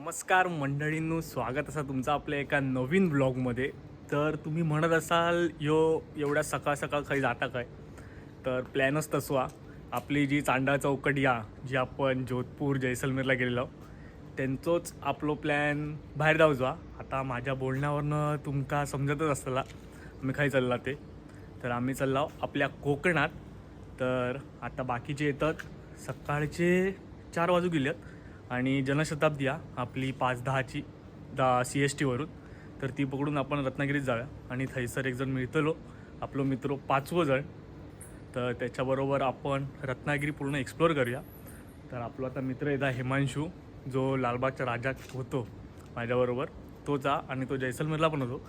नमस्कार मंडळींनो, स्वागत असा तुमचं आपल्या एका नवीन ब्लॉगमध्ये. तर तुम्ही म्हणत असाल एवढ्या सकाळ सकाळ काही जाता काय, तर प्लॅनच तसवा. आपली जी चांडा चौकट या जी आपण जोधपूर जैसलमेरला गेलेलो त्यांचोच आपलो प्लॅन बाहेर जाऊचा. आता माझ्या बोलण्यावरनं तुमका समजतच असताला आम्ही खाई चालला ते. तर आम्ही चाललो आपल्या कोकणात. तर आता बाकीचे येतात सकाळचे 4 वाजू गेल्यात आणि जनशताब्दी आपली 5:10ची CST वरून. तर ती पकडून आपण रत्नागिरीत जाऊया आणि थैसर एक जण मिळतलो आपलो मित्र 5वं जण. तर त्याच्याबरोबर आपण रत्नागिरी पूर्ण एक्सप्लोअर करूया. तर आपला आता मित्र येता हिमांशू, जो लालबागच्या राजात होतो माझ्याबरोबर, तोचा आणि तो जैसलमेरला पण होतो.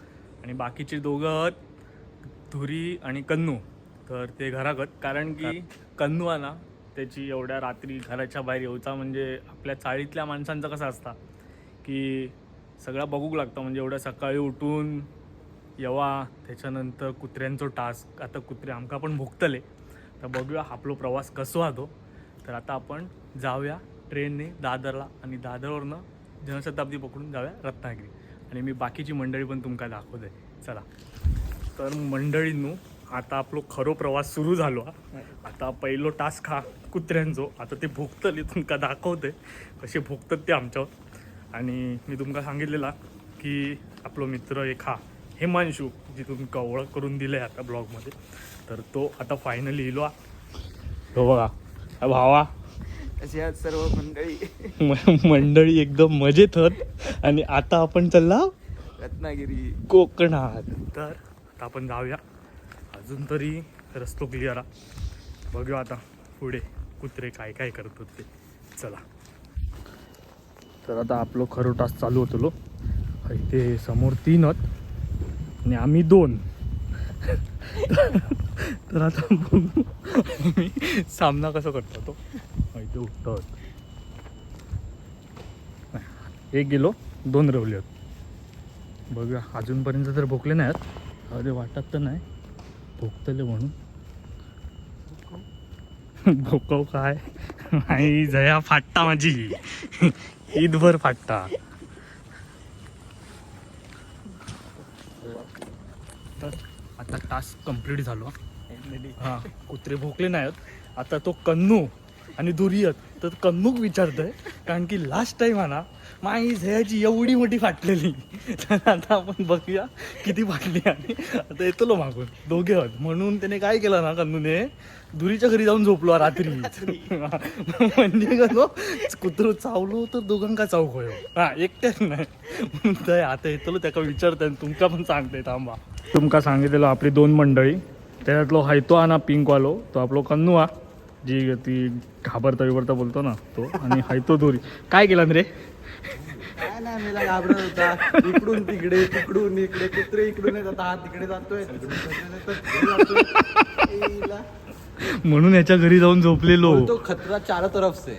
आणि बाकीचे दोघं धुरी आणि कन्नू, तर ते घरागत. कारण की कन्नू आहे ना, त्याची एवढ्या रात्री घराच्या बाहेर येऊचा म्हणजे आपल्या चाळीतल्या माणसांचं कसं असतं की सगळं बघूक लागतं. म्हणजे एवढ्या सकाळी उठून येवा, त्याच्यानंतर कुत्र्यांचं टास्क. आता कुत्रे आमका पण भुकतले, तर बघूया आपला प्रवास कसं होतो. तर आता आपण जाऊया ट्रेनने दादरला आणि दादरवरनं जनशताब्दी पकडून जाऊया रत्नागिरी. आणि मी बाकीची मंडळी पण तुमका दाखवते. चला. तर मंडळींनो, आता आपलो खरो प्रवास सुरू झालो. आता पहिलो टास्क हा कुत्र्यांचो. आता ते भुकतले तुमका दाखवते कसे भुकतात ते आमच्यावर. आणि मी तुमका सांगितलेला की आपलो मित्र एक हा हिमांशू, जी तुमका ओळख करून दिली आहे आता ब्लॉगमध्ये, तर तो आता फायनली इलो. हो बघा भावा, अशी आज सर्व मंडळी मंडळी एकदम मजेत होत. आणि आता आपण चालला रत्नागिरी कोकणात. तर आता आपण जाऊया. अजून तरी रस्तो क्लिअर आहे. बघूया आता पुढे कुत्रे काय काय करतात ते. चला. तर आता आपलं खरो टास्क चालू होतो. ते समोर 3 आहेत आणि आम्ही 2. तर आता बघू मी सामना कसा करतो तो. ते उठतात, एक गेलो 2 रवले आहेत. बघूया अजूनपर्यंत तर भोकले नाही आहेत. अरे वाटत तर नाही भोगतले म्हणून. भोकव काय नाही, जया फाटता माझी ईदभर फाटता. तर आता टास्क कंप्लीट झालो. हां, कुत्रे भोकले नाहीत. आता तो कन्नू आणि दुरियत, तर कन्नूक विचारतोय कारण की लास्ट टाइम आहे ना माई झयाची एवढी मोठी फाटलेली. तर आता आपण बघूया किती फाटली. आणि आता येतलो मागून दोघे आहोत म्हणून त्याने काय केलं ना, कन्नूने दुरीच्या घरी जाऊन झोपलो रात्री. म्हणजे कसं कुत्रं चावलो तर दोघांका चावू होय. हां, एकट्याच नाही म्हणून तर आता येतलो त्याका विचारतोय. तुमका पण सांगते थांबा. तुमका सांगितलेलं आपली 2 मंडळी, त्याच्यातलो हायतो हा ना पिंकवालो, तो आपलो कन्नू हा, जी ती घाबरता विबरता बोलतो ना तो. आणि हायतो दोरी. काय केलं रे? काय नाही, मला घाबरत होता. इकडून तिकडे तिकडून इकडे कुत्रे इकडून येतात, हा तिकडे जातोय म्हणून याच्या घरी जाऊन झोपलेलो. तो खतरा चारो तरफ से.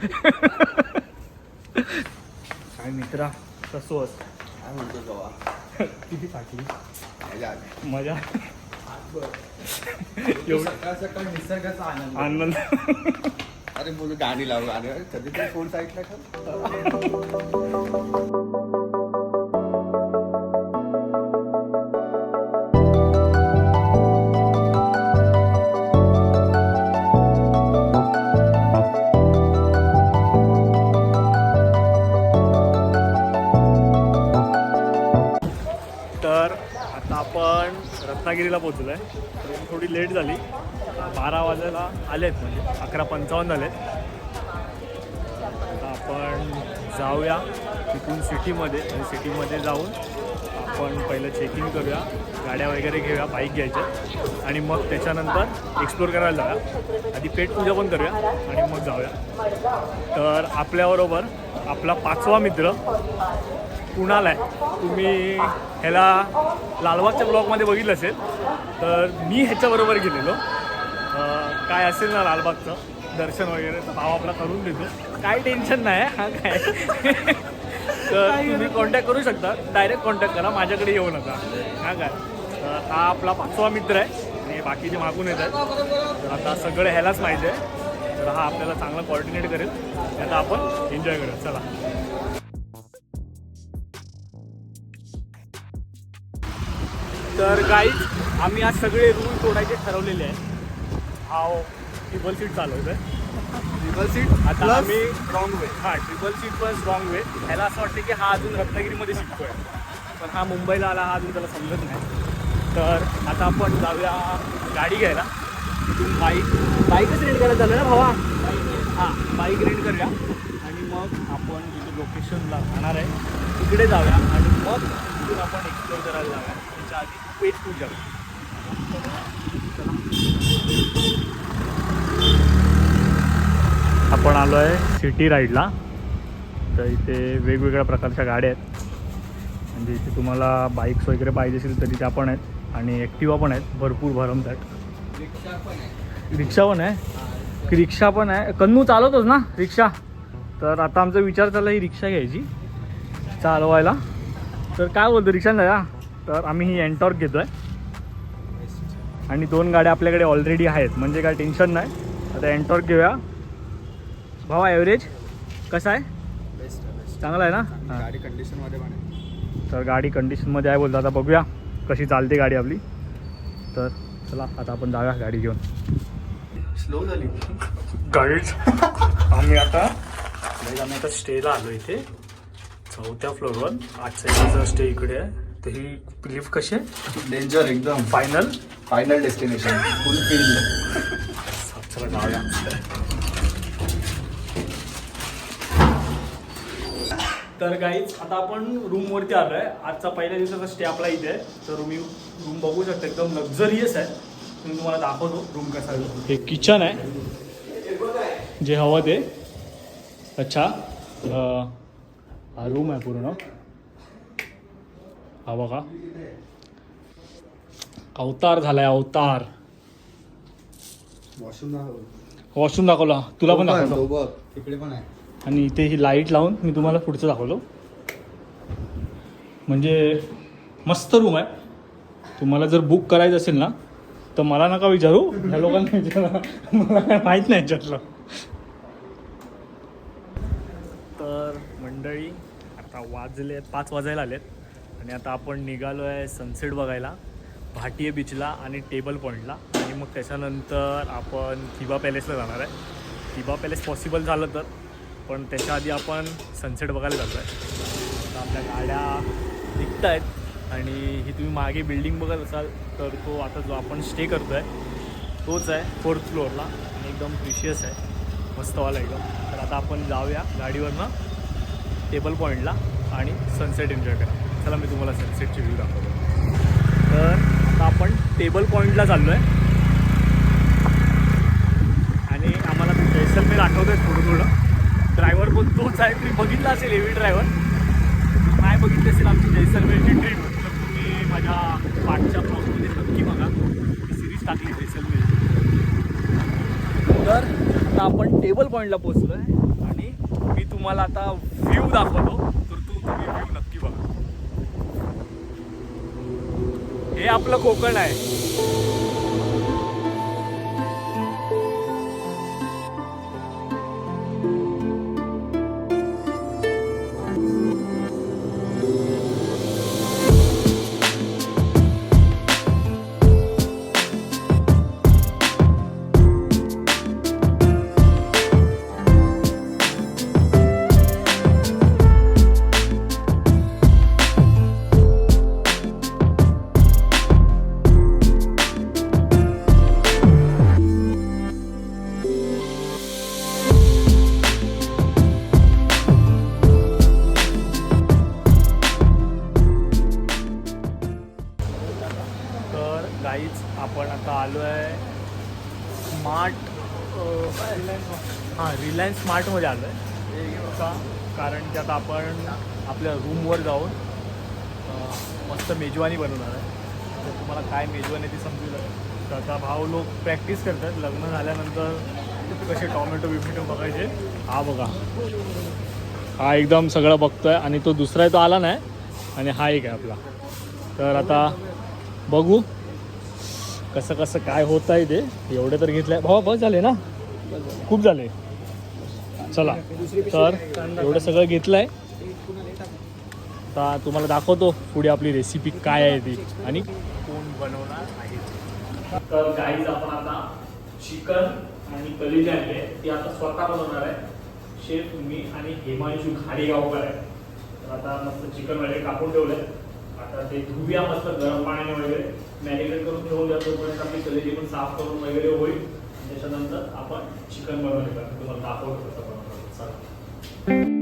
काय मित्रा कसो असत? काय म्हणतो जवा किती फाटली मजा मजा. सकाळ सकाळ निसर्गाचा आनंद. आनंद. अरे बोलू गाणी लावू. अरे कधीतरी फोन साईडला का. तर आता आपण रत्नागिरीला पोहोचलो आहे. ट्रेन थोडी लेट झाली. 12 वाजायला आलेत, म्हणजे 11:55 झालेत. आता आपण जाऊया तिथून सिटीमध्ये. आणि सिटीमध्ये जाऊन आपण पहिलं चेकिंग करूया, गाड्या वगैरे घेऊया, बाईक घ्यायच्या आणि मग त्याच्यानंतर एक्सप्लोर करायला जाऊया. आधी पेटपूजा पण करूया आणि मग जाऊया. तर आपल्याबरोबर आपला 5वा मित्र कुणाल आहे. तुम्ही ह्याला लालबागच्या ब्लॉगमध्ये बघितलं असेल. तर मी ह्याच्याबरोबर गेलेलो. काय असेल ना लालबागचं दर्शन वगैरे तर भाव आपला करून देतो, काय टेन्शन नाही. हा काय तर तुम्ही कॉन्टॅक्ट करू शकता, डायरेक्ट कॉन्टॅक्ट करा, माझ्याकडे येऊ नका. हा काय, हा आपला 5वा मित्र आहे आणि बाकीचे मागून येत आहेत. तर आता सगळं ह्यालाच माहिती आहे, तर हा आपल्याला चांगला कोऑर्डिनेट करेल. आता आपण एन्जॉय करूया. चला. तर गाईज आम्ही आज सगळे रूल तोडायचे ठरवलेले आहे. हा ट्रिपल सीट चालवतोय. ट्रिपल सीट आता आम्ही रॉंग वे. हा ट्रिपल सीट पण रॉंग वे. ह्याला असं वाटतं की हा अजून रत्नागिरीमध्ये शिकतोय, पण हा मुंबईला आला, हा अजून त्याला समजत नाही. तर आता आपण जाऊया गाडी घ्यायला. तिथून बाईकच रेंट करायला झालं ना भावा. हां, बाईक रेंट करूया आणि मग आपण जिथे लोकेशनला जाणार आहे तिकडे जाऊया आणि मग तिथून आपण एक्सप्लोर करायला जाऊया. त्याच्या आधी पेट फूड जाऊया. आपण आलो आहे सिटी राईडला. तर इथे वेगवेगळ्या प्रकारच्या गाड्या आहेत. म्हणजे इथे तुम्हाला बाईक्स वगैरे पाहिजे असेल तरी त्या पण आहेत आणि ॲक्टिवा पण आहेत, भरपूर भरमसाठ. रिक्षा पण आहे. रिक्षा पण आहे. रिक्षा पण आहे. कन्नू चालवतोच ना रिक्षा. तर आता आमचा विचार चालला ही रिक्षा घ्यायची चालवायला. तर काय बोलतो रिक्षाने जा. तर आम्ही ही एन्टॉर्क घेतो आहे आणि 2 गाड्या आपल्याकडे ऑलरेडी आहेत, म्हणजे काय टेन्शन नाही. आता एन्टॉर्क घेऊया. भावा ॲव्हरेज कसा आहे? बेस्ट. चांगला आहे ना. हां, गाडी कंडिशनमध्ये पण आहे. तर गाडी कंडिशनमध्ये आहे बोलतो. आता बघूया कशी चालते गाडी आपली. तर चला आता आपण जाऊया गाडी घेऊन. स्लो झाली गाईड आम्ही आता स्टेला आलो इथे 4थ्या फ्लोअरवर. आजचा स्टे इकडे आहे. तर ही लिफ्ट कशी आहे? डेंजर एकदम. फायनल डेस्टिनेशन फुल फील्ड. चला जाऊया. तर गाईज आता आपण रूमवरती आलो आहे. आजचा पहिल्या दिवसाचा स्टे आपला इथे आहे. तर रूम बघू शकता, एकदम लक्झरियस आहे. मी तुम्हाला दाखवतो रूम कसा आहे. हे किचन आहे जे हवं ते. अच्छा, हा रूम आहे पूर्ण. हा बघा, अवतार झालाय अवतार. वॉशरूम दाखवला, तुला पण दाखवतो. तिकडे पण आहे. आणि इथे ही लाईट लावून मी तुम्हाला पुढचं दाखवलो. म्हणजे मस्त रूम आहे. तुम्हाला जर बुक करायचं असेल ना तर मला नका विचारू, ह्या लोकांना विचारा, मला काय माहीत नाही याच्यातलं. तर मंडळी आता वाजले 5 वाजायला आलेत आणि आता आपण निघालो आहे सनसेट बघायला भाटिये बीचला आणि टेबल पॉईंटला. आणि मग त्याच्यानंतर आपण थिबा पॅलेसला जाणार आहे. थिबा पॅलेस पॉसिबल झालं तर, पण त्याच्या आधी आपण सनसेट बघायला जातो आहे. आता आपल्या गाड्या निघत आहेत आणि ही तुम्ही मागे बिल्डिंग बघत असाल तर तो आता जो आपण स्टे करतो आहे तोच आहे 4th फ्लोअरला आणि एकदम प्रिशियस आहे, मस्तवाला एकदम. तर आता आपण जाऊया गाडीवरनं टेबल पॉईंटला आणि सनसेट एन्जॉय करा. चला मी तुम्हाला सनसेटची व्ह्यू दाखवतो. तर आता आपण टेबल पॉईंटला चाललो आहे आणि आम्हाला जैसलमेर आठवतं आहे थोडं. ड्रायव्हर पण तोच आहे. तुम्ही बघितला असेल हेवी ड्रायव्हर. नाही बघितली असेल आमची जैसलमेरची ट्रिप तर तुम्ही माझ्या पाठच्या ब्लॉगमध्ये नक्की बघा. मी सिरीज टाकली जैसलमेरची. तर आता आपण टेबल पॉईंटला पोचलो आहे आणि मी तुम्हाला आता व्ह्यू दाखवतो. तर तुम्ही व्ह्यू नक्की बघा. हे आपलं कोकण आहे. गाईज आपण आता आलो आहे स्मार्ट रिलायन्स स्मार्टमध्ये आलो आहे. का कारण की आता आपण आपल्या रूमवर जाऊन मस्त मेजवानी बनवणार आहे. तर तुम्हाला काय मेजवानी ती समजू लागेल. तर आता भाऊ लोक प्रॅक्टिस करतात लग्न झाल्यानंतर कसे टॉमॅटो बिमॅटो बघायचे. हा बघा, हा एकदम सगळं बघतोय आणि तो दुसरा आहे तो आला नाही आणि हा एक आहे आपला. तर आता बघू कसं कसं काय होत आहे ते. एवढे तर घेतलं आहे भावा, बस झाले ना, खूप झाले. चला तर एवढं सगळं घेतलं आहे. आता तुम्हाला दाखवतो पुढे आपली रेसिपी काय आहे ती आणि बनवणार आहे. तर गाईज आपण आता चिकन आणि कलेजी आणले ती आता स्वतः बनवणार आहे. शेफ मी आणि हिमांशू खाडेगावकर आहे. तर आता मस्त चिकन वगैरे कापून ठेवलंय. आता ते धुव्या मस्त गरम पाण्याने वगैरे मॅरिनेट करून ठेवून द्या. तोपर्यंत आपली कलेजी पण साफ करून वगैरे होईल. त्याच्यानंतर आपण चिकन बनवले तुम्हाला दाखवतो कसं बनवतो. चला.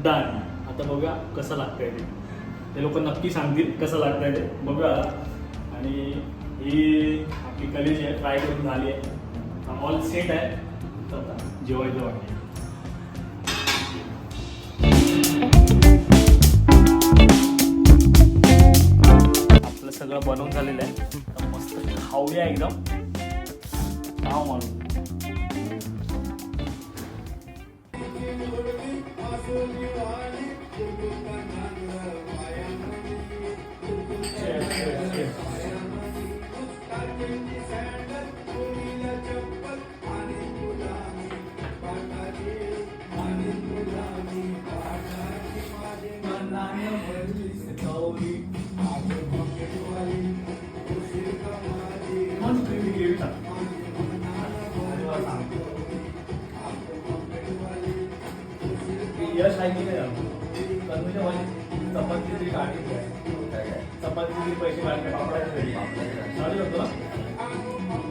डन. आता बघूया कसं लागतंय ते लोक नक्की सांगतील कसं लागतंय ते बघूया. आणि ही आपली कलेजी आहे फ्राय करून झाली आहे. ऑल सेट आहे. तर आता जेवायचं वाटते. आपलं सगळं बनवून झालेलं आहे. तर मस्त खाऊया एकदम. खाऊ मारून. यश आहे की नाही तनुजा माझी चपातीची गाडी चपातीचे पैसे काढले पापडाचे चालू होतो ना.